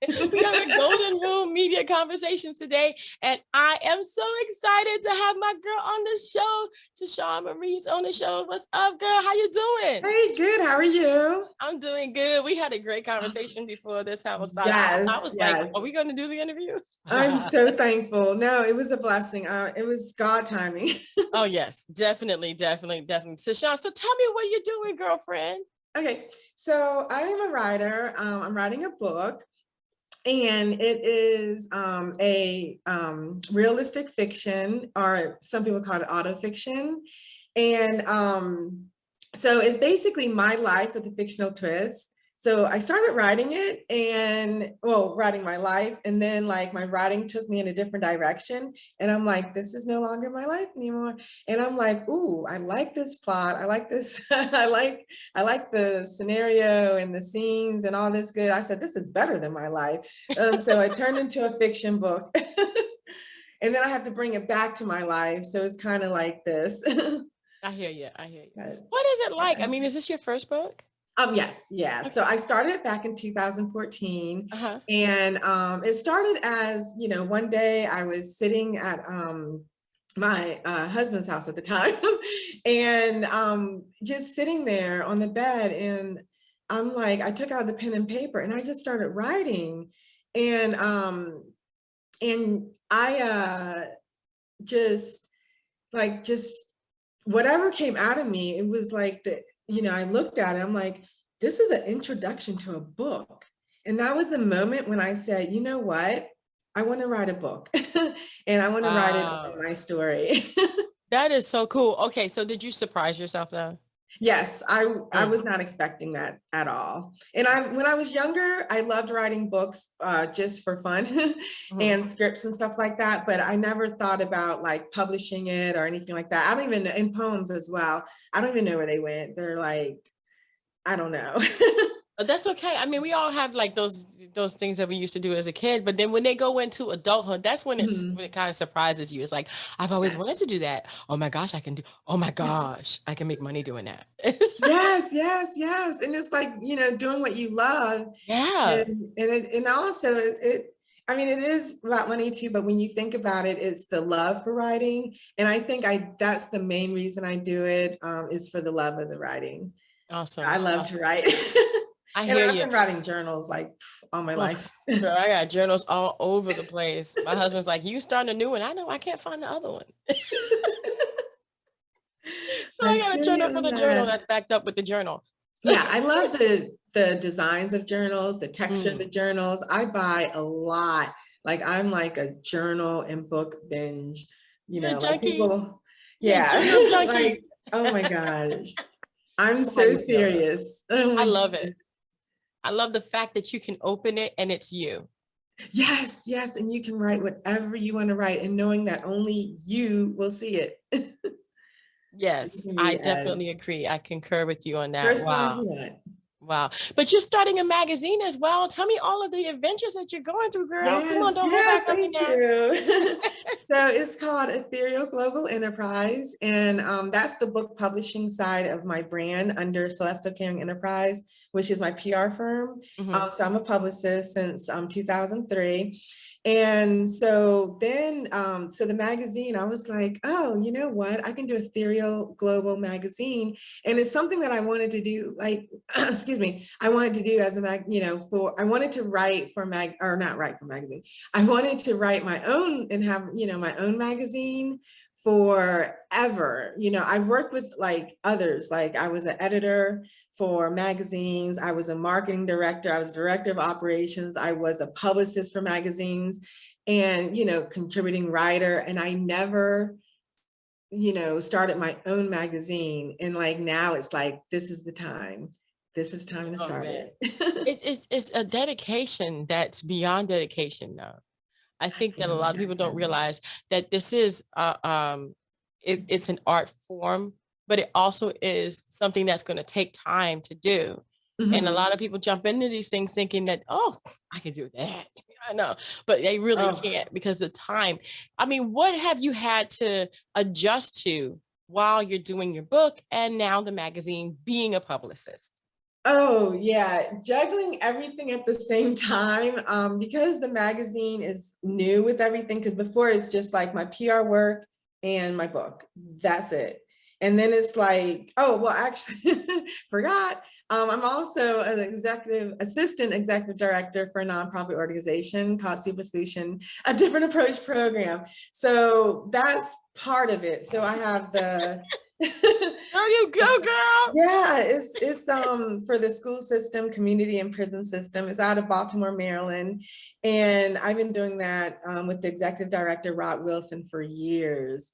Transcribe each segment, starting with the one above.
We got a Golden Room Media Conversations today, and I am so excited to have my girl on the show. Tishawn Marie's on the show. What's up, girl? How you doing? Hey, good. How are you? I'm doing good. We had a great conversation before this time started. I Yes, was like, yes. are we going to do the interview? I'm so thankful. No, it was a blessing. It was God timing. Oh, yes, definitely. Tishawn, so tell me what you're doing, girlfriend. Okay, so I am a writer. I'm writing a book, and it is a realistic fiction, or some people call it autofiction. And so it's basically my life with a fictional twist. So I started writing it writing my life. And then like my writing took me in a different direction. And I'm like, this is no longer my life anymore. And I'm like, ooh, I like this plot. I like this. I like the scenario and the scenes and all this good. I said, this is better than my life. So I turned into a fiction book. And then I have to bring it back to my life. So it's kind of like this. I hear you. What is it like? I mean, is this your first book? Yes, yeah. Okay. So I started back in 2014, and it started as, one day I was sitting at my husband's house at the time, and just sitting there on the bed, and I'm like, I took out the pen and paper, and I just started writing, and I just whatever came out of me, it was like I looked at it, I'm like, this is an introduction to a book. And that was the moment when I said, you know what? I want to write a book and I want to write it on my story. That is so cool. Okay. So did you surprise yourself though? Yes, I was not expecting that at all. And when I was younger, I loved writing books just for fun and scripts and stuff like that. But I never thought about like publishing it or anything like that. I don't even know, in poems as well. I don't even know where they went. They're like, I don't know. That's okay. I mean, we all have like those things that we used to do as a kid, but then when they go into adulthood, that's when when it kind of surprises you. It's like, I've always wanted to do that. Oh my gosh, oh my gosh, I can make money doing that. Yes. And it's like, doing what you love. Yeah. And also I mean, it is about money too, but when you think about it, it's the love for writing. And I think that's the main reason I do it, is for the love of the writing. Awesome. I love to write. I hear you. I've been writing journals like all my life. Girl, I got journals all over the place. My husband's like, you starting a new one? I know, I can't find the other one. So I got a journal for the journal that's backed up with the journal. Yeah, I love the designs of journals, the texture of the journals. I buy a lot. Like I'm like a journal and book binge. Like people, yeah. Like, oh my gosh. I'm so serious. I love it. I love the fact that you can open it and it's you. Yes. And you can write whatever you want to write, and knowing that only you will see it. Yes, I definitely agree. I concur with you on that. Wow. But you're starting a magazine as well. Tell me all of the adventures that you're going through, girl. Come on, don't hold back on me now. So it's called Ethereal Global Enterprise. And that's the book publishing side of my brand under Celestial Caring Enterprise, which is my PR firm. So I'm a publicist since 2003. And so then, so the magazine, I was like, oh, you know what? I can do Ethereal Global Magazine. And it's something that I wanted to do, like, excuse me, I wanted to do as a I wanted to write for not write for magazine. I wanted to write my own and have, my own magazine forever. I worked with like others, like I was an editor for magazines. I was a marketing director. I was director of operations. I was a publicist for magazines and, contributing writer. And I never, started my own magazine. And like, now it's like, this is the time. This is time to start it. It's a dedication that's beyond dedication though. I think that a lot of people don't realize that this is, it's an art form, but it also is something that's going to take time to do. And a lot of people jump into these things thinking that, oh, I can do that. I know, but they really can't because of time. I mean, what have you had to adjust to while you're doing your book and now the magazine being a publicist? Oh yeah, juggling everything at the same time. Because the magazine is new with everything, because before it's just like my PR work and my book. That's it. And then it's like, oh, well, actually, forgot. I'm also an assistant executive director for a nonprofit organization called Super Solution, a different approach program. So that's part of it. So I have the There you go, girl. yeah, it's for the school system, community and prison system. It's out of Baltimore, Maryland. And I've been doing that with the executive director, Rod Wilson, for years.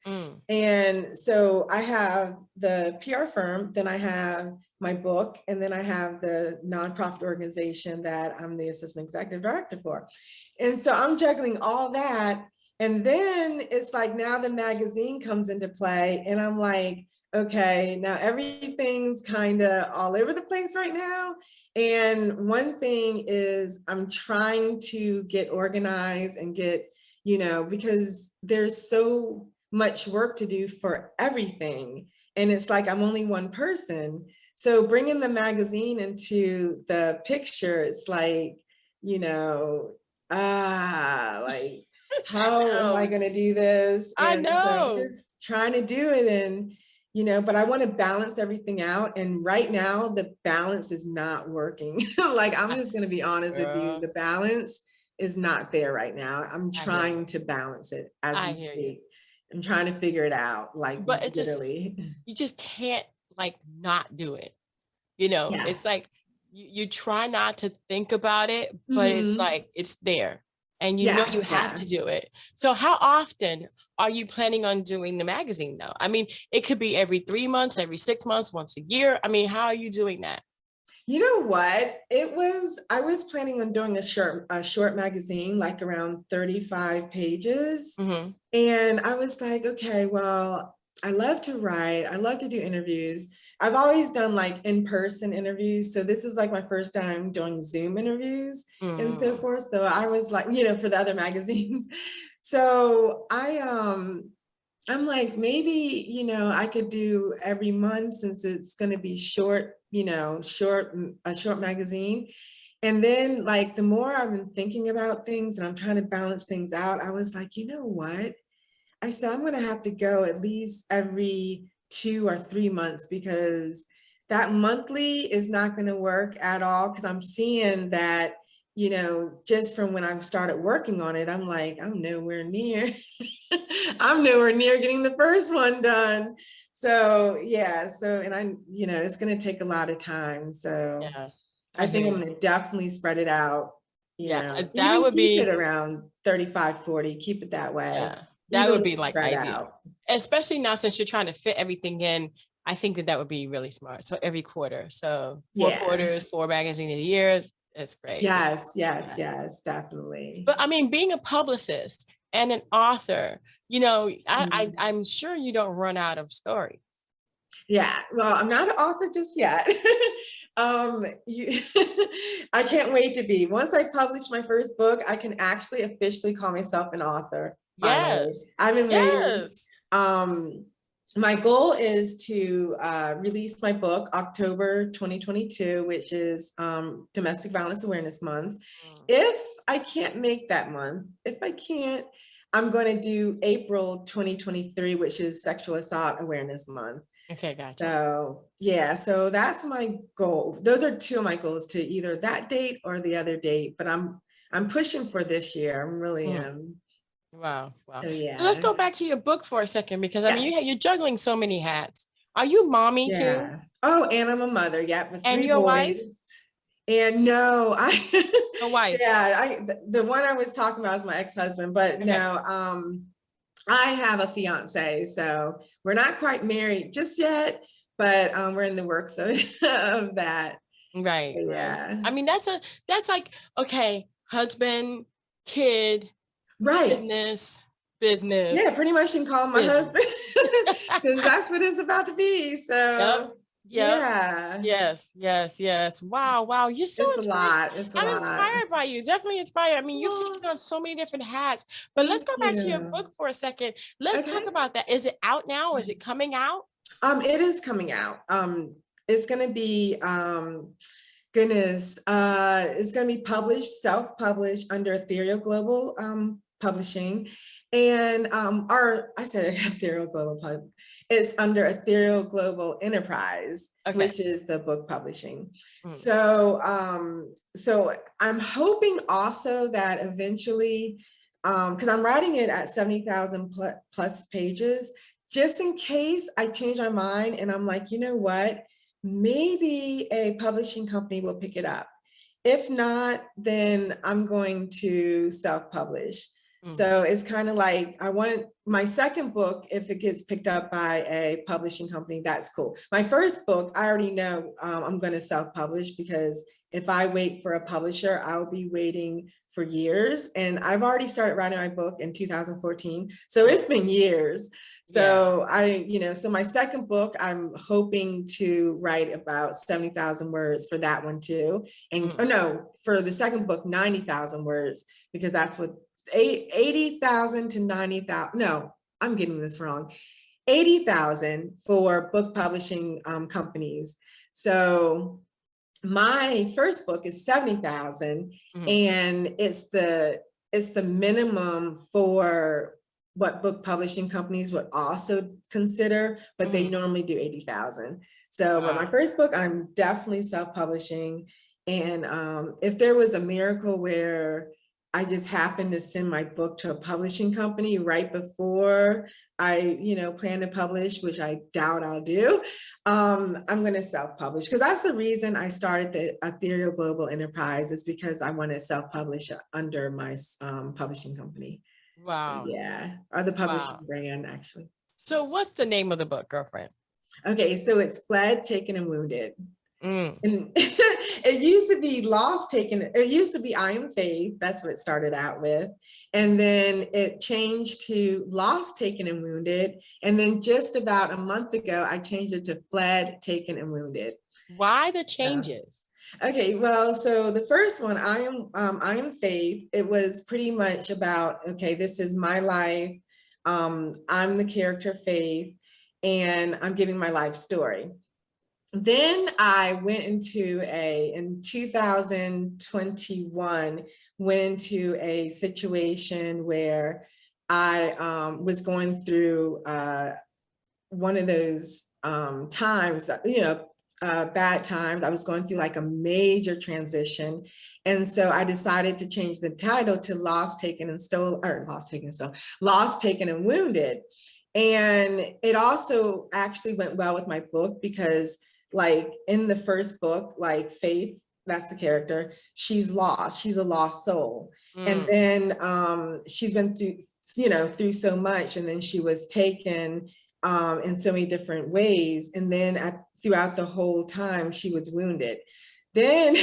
And so I have the PR firm, then I have my book, and then I have the nonprofit organization that I'm the assistant executive director for. And so I'm juggling all that. And then it's like now the magazine comes into play, and I'm like, okay, now everything's kind of all over the place right now. And one thing is I'm trying to get organized and get, because there's so much work to do for everything. And it's like, I'm only one person. So bringing the magazine into the picture, it's like, like, how am I going to do this? I And so I'm know. just trying to do it. And but I want to balance everything out. And right now, the balance is not working. Like, I'm just going to be honest with you. The balance is not there right now. I'm trying to balance it as we speak. I'm trying to figure it out, like, but it literally. you just can't like not do it. Yeah. It's like you try not to think about it, but it's like it's there. And you have to do it. So how often are you planning on doing the magazine though? I mean, it could be every 3 months, every 6 months, once a year. I mean, how are you doing that? You know what? I was planning on doing a short magazine, like around 35 pages. And I was like, okay, well, I love to write. I love to do interviews. I've always done like in-person interviews. So this is like my first time doing Zoom interviews and so forth. So I was like, for the other magazines. So I'm like, maybe, I could do every month since it's going to be short, a short magazine. And then like, the more I've been thinking about things and I'm trying to balance things out, I was like, you know what? I said, I'm going to have to go at least every 2 or 3 months, because that monthly is not going to work at all. Because I'm seeing that, just from when I started working on it, I'm like, I'm nowhere near. I'm nowhere near getting the first one done. So yeah, and it's going to take a lot of time. So I think I'm going to definitely spread it out. That Even would keep be it around 35, 40, keep it that way. that Even would be like spread ideal. out. Especially now since you're trying to fit everything in. I think that would be really smart. So every quarter. So 4 quarters, 4 magazines a year. It's great. Yes, definitely. But I mean, being a publicist and an author, I'm sure you don't run out of stories. Yeah, well, I'm not an author just yet. I can't wait to be. Once I publish my first book, I can actually officially call myself an author. Finally. I've been waiting. My goal is to release my book October 2022, which is Domestic Violence Awareness Month. If I can't make that month, if I can't, I'm going to do April 2023, which is Sexual Assault Awareness Month. Okay, gotcha. So yeah, so that's my goal. Those are 2 of my goals, to either that date or the other date. But I'm pushing for this year. I'm really Wow. So yeah. So let's go back to your book for a second, because I mean, you're juggling so many hats. Are you mommy too? Oh, and I'm a mother. Yeah, with 3 and your boys. Wife? And no, A wife. Yeah, the one I was talking about is my ex-husband, but no, I have a fiance, so we're not quite married just yet, but we're in the works of that. Right. So, yeah. I mean, that's like, okay, husband, kid, business. Yeah, pretty much you can call him my husband, because that's what it's about to be. So yeah. Yes. Wow. You're so It's a lot. I'm inspired by you. Definitely inspired. I mean, you've taken on so many different hats. But let's go back to your book for a second. Let's talk about that. Is it out now? Is it coming out? It is coming out. It's going to be Goodness, it's going to be published, self-published under Ethereal Global Publishing, and I said Ethereal Global it's under Ethereal Global Enterprise, which is the book publishing. So, so I'm hoping also that eventually, because I'm writing it at 70,000 plus pages, just in case I change my mind and I'm like, you know what? Maybe a publishing company will pick it up. If not, then I'm going to self-publish. So it's kind of like, I want my second book, if it gets picked up by a publishing company, that's cool. My first book, I already know I'm going to self-publish, because if I wait for a publisher, I'll be waiting for years. And I've already started writing my book in 2014. So it's been years. So so my second book, I'm hoping to write about 70,000 words for that one too. And no, for the second book, 90,000 words, because that's what 80,000 to 90,000. No, I'm getting this wrong. 80,000 for book publishing companies. So my first book is 70,000, and it's the minimum for what book publishing companies would also consider, but they normally do 80,000. So, but my first book, I'm definitely self-publishing. And if there was a miracle where I just happened to send my book to a publishing company right before I, plan to publish, which I doubt I'll do, I'm going to self-publish, because that's the reason I started the Ethereal Global Enterprise, is because I want to self-publish under my publishing company. Wow. So, yeah, or the publishing brand, actually. So what's the name of the book, girlfriend? Okay, so it's Fled, Taken, and Wounded. And it used to be Lost, Taken. It used to be I Am Faith. That's what it started out with. And then it changed to Lost, Taken, and Wounded. And then just about a month ago, I changed it to Fled, Taken, and Wounded. Why the changes? Okay, well, so the first one, I Am Faith, it was pretty much about, okay, this is my life. I'm the character Faith, and I'm giving my life story. Then I went into in 2021, went into a situation where I was going through one of those times that, bad times. I was going through like a major transition. And so I decided to change the title to Lost, Taken, and Wounded. And it also actually went well with my book, because like in the first book, like Faith, that's the character, she's lost, she's a lost soul. And then she's been through so much, and then she was taken in so many different ways. And then throughout the whole time, she was wounded. Then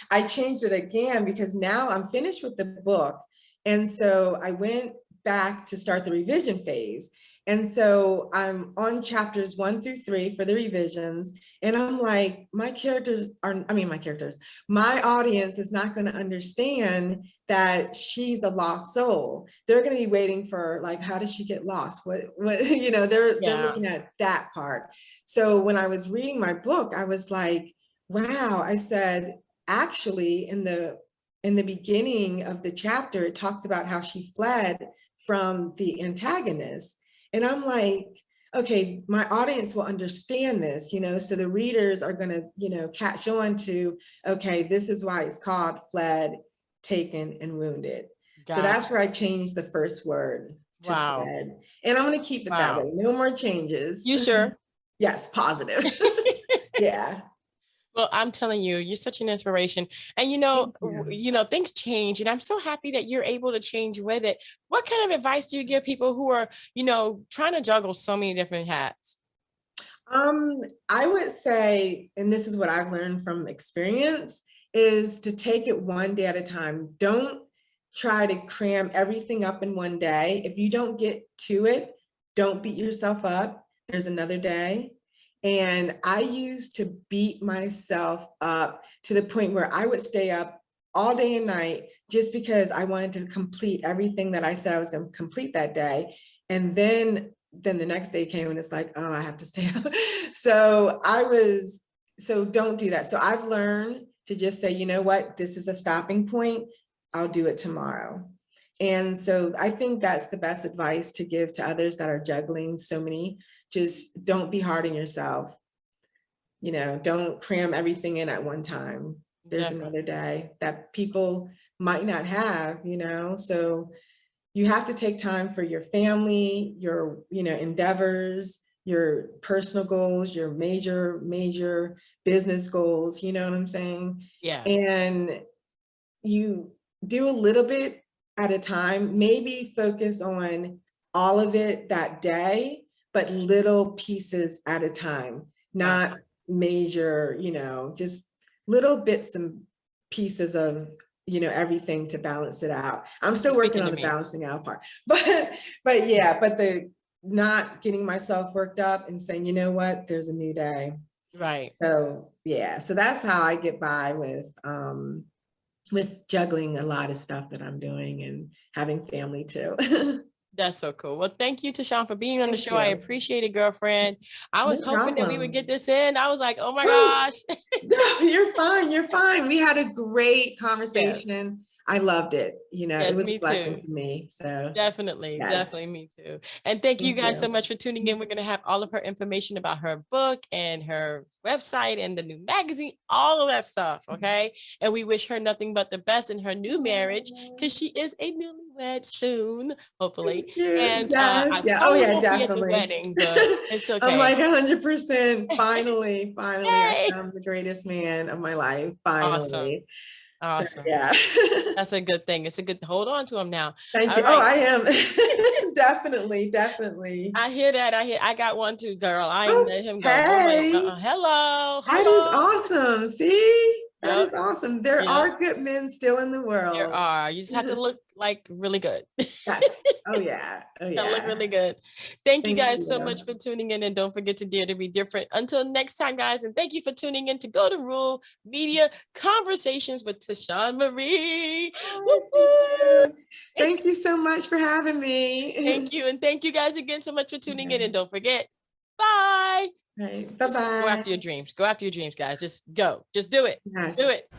I changed it again, because now I'm finished with the book. And so I went back to start the revision phase. And so I'm on chapters 1 through 3 for the revisions. And I'm like, my audience is not going to understand that she's a lost soul. They're going to be waiting for, like, how does she get lost? They're looking at that part. So when I was reading my book, I was like, wow, I said, actually, in the beginning of the chapter, it talks about how she fled from the antagonist. And I'm like, okay, my audience will understand this, so the readers are going to, catch on to, okay, this is why it's called Fled, Taken, and Wounded. So that's where I changed the first word to fled. And I'm going to keep it that way. No more changes. You sure? Yes, positive. Yeah. Well, I'm telling you, you're such an inspiration. And, things change. And I'm so happy that you're able to change with it. What kind of advice do you give people who are, trying to juggle so many different hats? I would say, and this is what I've learned from experience, is to take it one day at a time. Don't try to cram everything up in one day. If you don't get to it, don't beat yourself up. There's another day. And I used to beat myself up to the point where I would stay up all day and night just because I wanted to complete everything that I said I was going to complete that day. And then the next day came and it's like, oh, I have to stay up. So don't do that. So I've learned to just say, you know what, this is a stopping point. I'll do it tomorrow. And so I think that's the best advice to give to others that are juggling so many. Just don't be hard on yourself. You know, don't cram everything in at one time. There's another day that people might not have, you know, so you have to take time for your family, your, you know, endeavors, your personal goals, your major business goals, you know what I'm saying? Yeah. And you do a little bit at a time, maybe focus on all of it that day, but little pieces at a time, not major, you know, just little bits and pieces of, you know, everything to balance it out. I'm still working on the balancing out part, but yeah, but the not getting myself worked up and saying, you know what, there's a new day. Right. So yeah, so that's how I get by with juggling a lot of stuff that I'm doing and having family too. That's so cool. Well, thank you, Tishawn, for being on the show. I appreciate it, girlfriend. I was hoping that we would get this in. I was like, oh my gosh. No, you're fine. You're fine. We had a great conversation. Yes. I loved it. You know, it was a blessing to me. So definitely, definitely me too. And thank you guys so much for tuning in. We're going to have all of her information about her book and her website and the new magazine, all of that stuff. Okay. And we wish her nothing but the best in her new marriage, because she is a newlywed soon, hopefully. And I probably won't be at the wedding, but it's okay. I'm like 100%. Finally, I found the greatest man of my life. Finally. Awesome. So, yeah. That's a good thing. It's a good, hold on to him now. Thank you. Right. Oh, I am. Definitely. I hear that. I got one too, girl. I ain't let him go. Hey. Hello. That is awesome. See? That is awesome. There are good men still in the world. There are. You just have to look like really good. Yes. Oh yeah. Oh yeah. Look really good. Thank you guys so much for tuning in, and don't forget to dare to be different. Until next time, guys, and thank you for tuning in to Golden Rule Media Conversations with Tishawn Marie. Thank you so much for having me. Thank you, and thank you guys again so much for tuning in, and don't forget, bye. Right. Bye-bye. Go after your dreams. Go after your dreams, guys. Just go. Just do it. Yes. Do it.